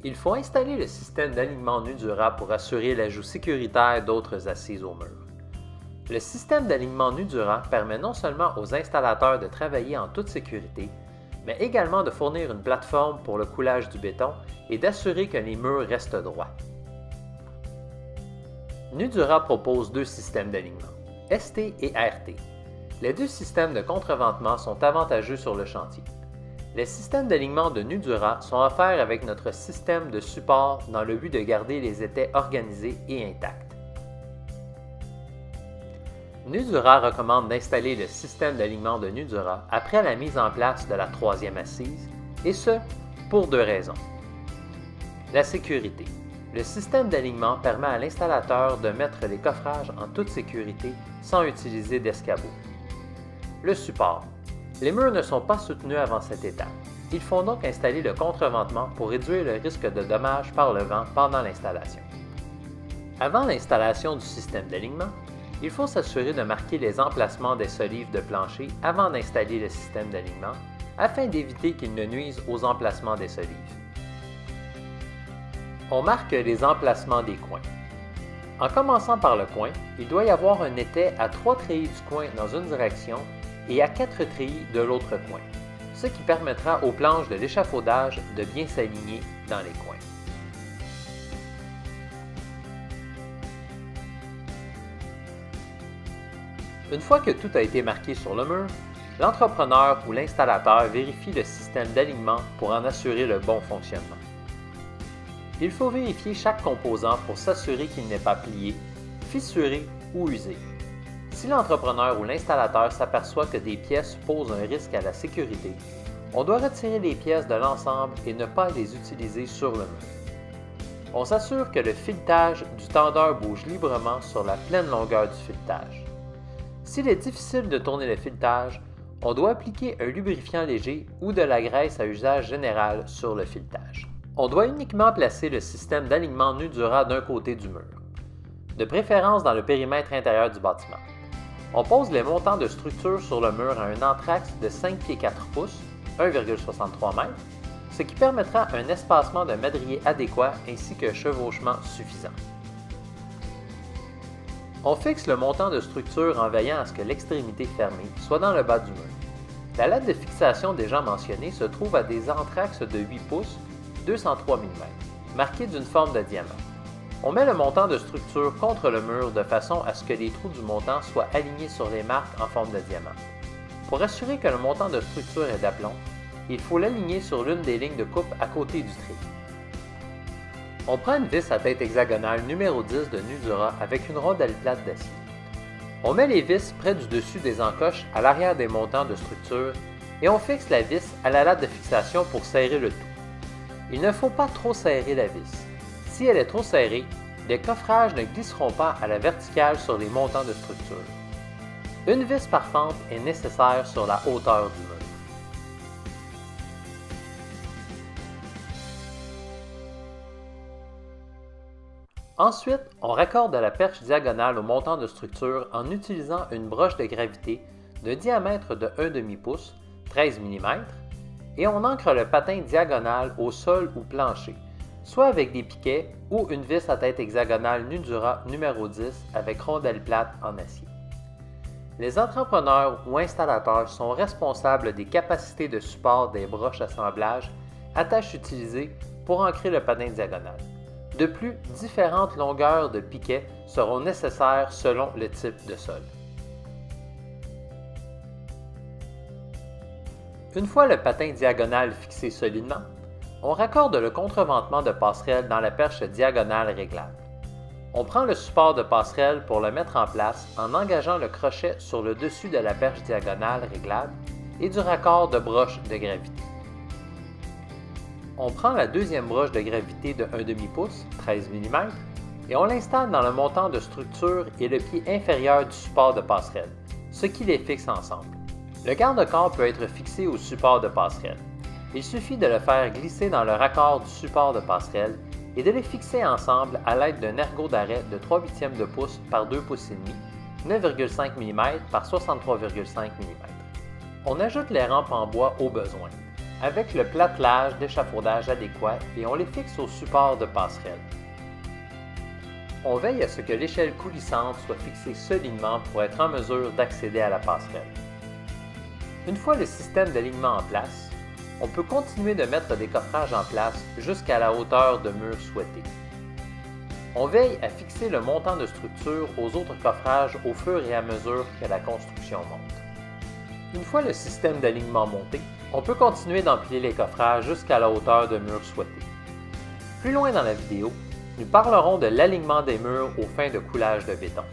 Il faut installer le système d'alignement Nudura pour assurer l'ajout sécuritaire d'autres assises au mur. Le système d'alignement Nudura permet non seulement aux installateurs de travailler en toute sécurité, mais également de fournir une plateforme pour le coulage du béton et d'assurer que les murs restent droits. Nudura propose deux systèmes d'alignement, ST et RT. Les deux systèmes de contreventement sont avantageux sur le chantier. Les systèmes d'alignement de Nudura sont offerts avec notre système de support dans le but de garder les étais organisés et intacts. Nudura recommande d'installer le système d'alignement de Nudura après la mise en place de la troisième assise, et ce, pour deux raisons. La sécurité. Le système d'alignement permet à l'installateur de mettre les coffrages en toute sécurité sans utiliser d'escabeau. Le support. Les murs ne sont pas soutenus avant cette étape. Il faut donc installer le contreventement pour réduire le risque de dommages par le vent pendant l'installation. Avant l'installation du système d'alignement, il faut s'assurer de marquer les emplacements des solives de plancher avant d'installer le système d'alignement afin d'éviter qu'ils ne nuisent aux emplacements des solives. On marque les emplacements des coins. En commençant par le coin, il doit y avoir un étai à 3 treillis du coin dans une direction et à 4 treillis de l'autre coin, ce qui permettra aux planches de l'échafaudage de bien s'aligner dans les coins. Une fois que tout a été marqué sur le mur, l'entrepreneur ou l'installateur vérifie le système d'alignement pour en assurer le bon fonctionnement. Il faut vérifier chaque composant pour s'assurer qu'il n'est pas plié, fissuré ou usé. Si l'entrepreneur ou l'installateur s'aperçoit que des pièces posent un risque à la sécurité, on doit retirer les pièces de l'ensemble et ne pas les utiliser sur le mur. On s'assure que le filetage du tendeur bouge librement sur la pleine longueur du filetage. S'il est difficile de tourner le filetage, on doit appliquer un lubrifiant léger ou de la graisse à usage général sur le filetage. On doit uniquement placer le système d'alignement Nudura d'un côté du mur, de préférence dans le périmètre intérieur du bâtiment. On pose les montants de structure sur le mur à un entraxe de 5 pieds 4 pouces, 1,63 m, ce qui permettra un espacement de madrier adéquat ainsi qu'un chevauchement suffisant. On fixe le montant de structure en veillant à ce que l'extrémité fermée soit dans le bas du mur. La latte de fixation déjà mentionnée se trouve à des entraxes de 8 pouces, 203 mm, marqués d'une forme de diamant. On met le montant de structure contre le mur de façon à ce que les trous du montant soient alignés sur les marques en forme de diamant. Pour assurer que le montant de structure est d'aplomb, il faut l'aligner sur l'une des lignes de coupe à côté du trait. On prend une vis à tête hexagonale numéro 10 de Nudura avec une rondelle plate d'acier. On met les vis près du dessus des encoches à l'arrière des montants de structure et on fixe la vis à la latte de fixation pour serrer le tout. Il ne faut pas trop serrer la vis. Si elle est trop serrée, les coffrages ne glisseront pas à la verticale sur les montants de structure. Une vis par fente est nécessaire sur la hauteur du mur. Ensuite, on raccorde la perche diagonale au montant de structure en utilisant une broche de gravité de diamètre de 1/2 pouce, 13 mm, et on ancre le patin diagonal au sol ou plancher, soit avec des piquets ou une vis à tête hexagonale Nudura numéro 10 avec rondelle plate en acier. Les entrepreneurs ou installateurs sont responsables des capacités de support des broches d'assemblage, attaches utilisées pour ancrer le patin diagonal. De plus, différentes longueurs de piquets seront nécessaires selon le type de sol. Une fois le patin diagonal fixé solidement, on raccorde le contreventement de passerelle dans la perche diagonale réglable. On prend le support de passerelle pour le mettre en place en engageant le crochet sur le dessus de la perche diagonale réglable et du raccord de broche de gravité. On prend la deuxième broche de gravité de 1/2 pouce, 13 mm, et on l'installe dans le montant de structure et le pied inférieur du support de passerelle, ce qui les fixe ensemble. Le garde-corps peut être fixé au support de passerelle. Il suffit de le faire glisser dans le raccord du support de passerelle et de les fixer ensemble à l'aide d'un ergot d'arrêt de 3/8 de pouce par 2 pouces et demi, 9,5 mm par 63,5 mm. On ajoute les rampes en bois au besoin. avec le platelage d'échafaudage adéquat et on les fixe au support de passerelle. On veille à ce que l'échelle coulissante soit fixée solidement pour être en mesure d'accéder à la passerelle. Une fois le système d'alignement en place, on peut continuer de mettre des coffrages en place jusqu'à la hauteur de mur souhaitée. On veille à fixer le montant de structure aux autres coffrages au fur et à mesure que la construction monte. Une fois le système d'alignement monté, on peut continuer d'empiler les coffrages jusqu'à la hauteur de mur souhaitée. Plus loin dans la vidéo, nous parlerons de l'alignement des murs aux fins de coulage de béton.